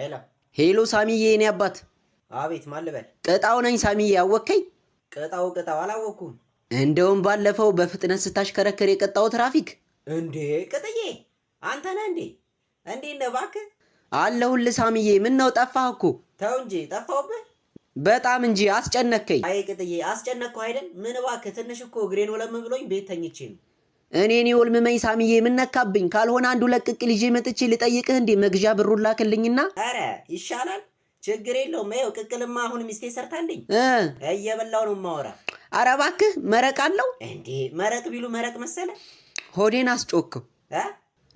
ሄሎ ሄሎ ሳሚዬ የኔ አባት። አቤት ማን ልበል? ቅጣው ነኝ ሳሚዬ አወከኝ? ቅጣው አላወኩም። እንደውም ባለፈው በፍጥነት ስታሽከረከር የቀጣው ትራፊክ እንዴ ቅጥዬ አንተ ነህ እንዴ? እንዴት ነህ እባክህ? አለሁልህ ሳሚዬ። ምን ነው ጠፋህ እኮ? ተው እንጂ ጠፋሁብህ? በጣም እንጂ አስጨነከኝ። አይ ቅጥዬ አስጨነቅኩህ አይደል? ምን እባክህ ትንሽ እኮ እግሬን ወለም ብሎኝ ቤት ተኝቼ ነው። እኔን ይወልምመኝ ሳሚዬ ምን ነካብኝ? ካልሆነ አንዱ ለቅቅል ይዤ መጥቼ ልጠይቅህ እንዴ? መግዣ ብሩን ላክልኝና። አረ ይሻላል ችግር የለውም። ይኸው ቅቅልማ አሁን ሚስቴ ሰርታልኝ እየበላው ነው ማወራ። አረ እባክህ መረቅ አለው እንዴ? መረቅ ቢሉ መረቅ መሰለ? ሆዴን አስጮክው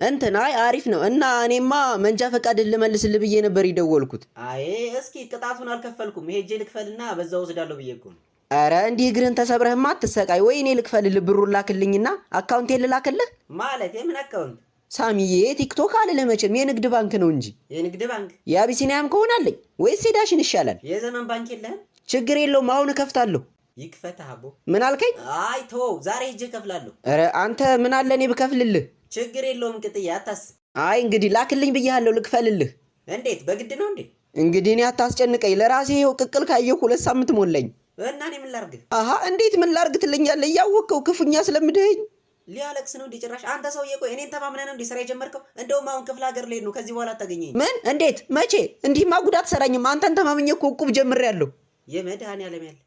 እንትን። አይ አሪፍ ነው። እና እኔማ መንጃ ፈቃድ ልመልስልህ ብዬ ነበር የደወልኩት። አይ እስኪ ቅጣቱን አልከፈልኩም። ሄጄ ልክፈልና በዛው ወስዳለሁ ብዬ እኮ ነው። አረ እንዲህ እግርህን ተሰብረህማ አትሰቃይ። ወይ እኔ ልክፈልልህ ብሩን ላክልኝና አካውንቴን ልላክልህ። ማለት የምን አካውንት? ሳሚዬ ቲክቶክ አልልህ መቼም የንግድ ባንክ ነው እንጂ። የንግድ ባንክ? የአቢሲኒያም ከሆነ አለኝ ወይስ የዳሽን ይሻላል? የዘመን ባንክ የለህም? ችግር የለውም አሁን እከፍታለሁ። ይክፈትህ አቦ። ምን አልከኝ? አይ ተወው ዛሬ ሄጄ እከፍላለሁ። አረ አንተ ምን አለ እኔ ብከፍልልህ? ችግር የለውም ቅጥዬ አታስብ። አይ እንግዲህ ላክልኝ ብያለሁ ልክፈልልህ። እንዴት በግድ ነው እንዴ? እንግዲህ እኔ አታስጨንቀኝ። ለራሴ ይኸው ቅቅል ካየሁ 2 ሳምንት ሞላኝ። እና እኔ ምን ላርግ? አሃ እንዴት ምን ላርግ ትለኛለህ? እያወቅኸው ክፉኛ ስለምድኸኝ። ሊያለቅስ ነው እንዴ ጭራሽ? አንተ ሰውዬ ቆይ እኔን ተማምነህ ነው እንዴ ስራ የጀመርከው? እንደውም አሁን ክፍለ ሀገር ልሄድ ነው። ከዚህ በኋላ አታገኘኝ። ምን? እንዴት? መቼ? እንዲህማ ጉዳት ሰራኝም። አንተን ተማምኜ እኮ ዕቁብ ጀምሬያለሁ። የመድኃኒዓለም ያለ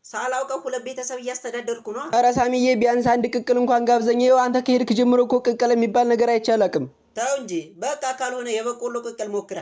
ሳላውቀው 2 ቤተሰብ እያስተዳደርኩ ነው። ኧረ ሳሚዬ ቢያንስ አንድ ቅቅል እንኳን ጋብዘኝ። ይኸው አንተ ከሄድክ ጀምሮ እኮ ቅቅል የሚባል ነገር አይቼ አላውቅም። ተው እንጂ በቃ ካልሆነ የበቆሎ ቅቅል ሞክራ